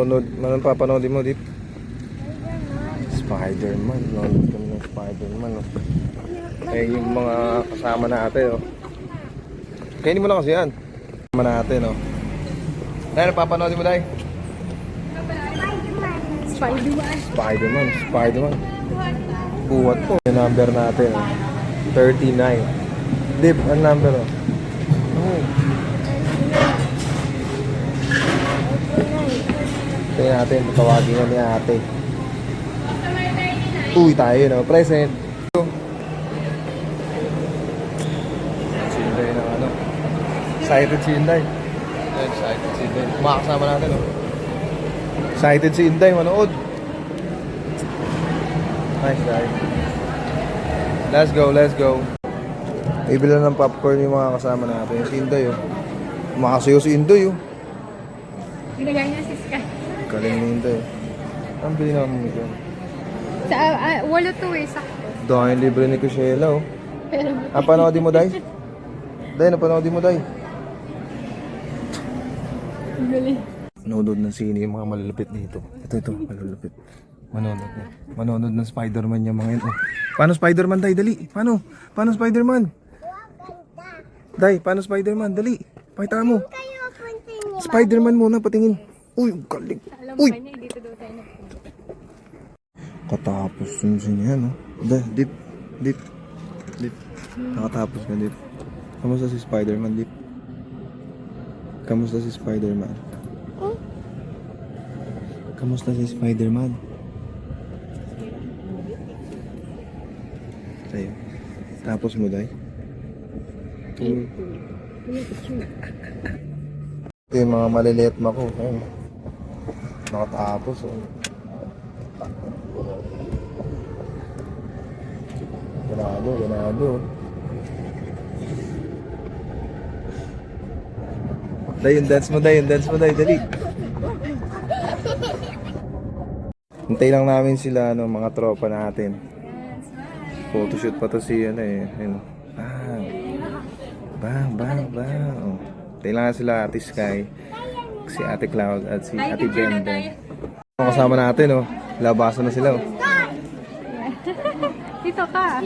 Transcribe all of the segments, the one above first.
Anong papanoodin mo, Dip? Spider-Man. Nanonood kami ng Spider-Man. Oh. Eh, yung mga kasama natin. Oh. Kainin mo lang kasi yan. Kasama natin. Oh. Dahil, papanoodin mo, Dahil? Spider-Man. Spider-Man. Buhat po. Yung number natin. Oh. 39. Dip, ang number? Oh. Oh. Tingnan natin, tawagin nga ni ate. Uy, tayo no, present. Si Inday ng ano. Excited si Inday. Excited si Inday. Kumakasama natin no. Excited si Inday, manood. Nice guy. Let's go, let's go. Ibila ng popcorn yung mga kasama natin. Si Inday oh. Kumakasayo si Inday oh. Ginagaya niya si Sky. Galing ni Inday. Ang bili naman mo dyan. Sa, walo to eh, sakto. Dahil libre ni Kushela oh. Panoodin mo, Day? Day, napanoodin mo, Day? Galing. Manonood ng sine yung mga malalapit dito. Ito, malalapit. Manonood ng Spider-Man yung mga yun. Oh. Paano Spider-Man, Day? Dali. Paano Spider-Man? Day, paano Spider-Man? Dali. Pakita mo. Spider-Man muna, patingin. Uy, galing. Alam mo kanya, dito daw tayo nagpunta. Katapos yun siya, no? Dip. Nakatapos ka, Dip. Kamusta si Spider-Man, Dip? Kamusta si Spider-Man? Kamusta si Spider-Man? Tayo. Tapos mo, Day? Ito yung mga maliliit mo ko. Ayun. Nakatapos, oh. Ganado. Day, yung dance mo, dali. Hintay lang namin sila, no, mga tropa natin. Photoshoot pa to si, ano eh. Ayun. Bang. Oh. Hintay lang sila, Ate Sky, si Ate Cloud, at si Ate Benden. Kasama natin, oh. Labasan na sila, oh. Dito ka.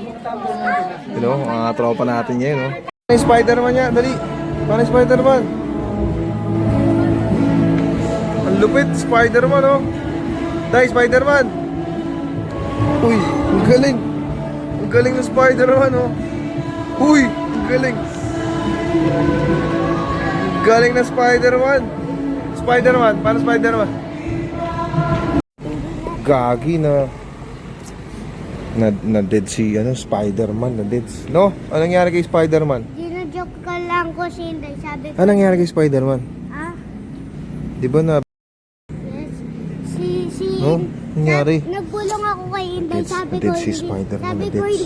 Hello, mga tropa natin ngayon, no? Paano yung Spider-Man niya? Dali! Paano yung Spider-Man? Ang lupit, Spider-Man, oh! Dahil, Spider-Man! Uy, ang galing! Ang galing ng Spider-Man, oh! Uy, ang galing! Galing na Spider-Man! Spider-Man, paano Spider-Man? Gagi na dead si Spider-Man, na dead. No? Anong nangyari kay Spider-Man? Gino-joke ka lang ko si Inday. Sabi ko, Anong nangyari kay Spider-Man? Di ba na... yes. Si No? Nangyari? Nagbulong ako kay Inday. Dead- Sabi ko, dead si hindi. Spider-Man, Sabi dead. ko, hindi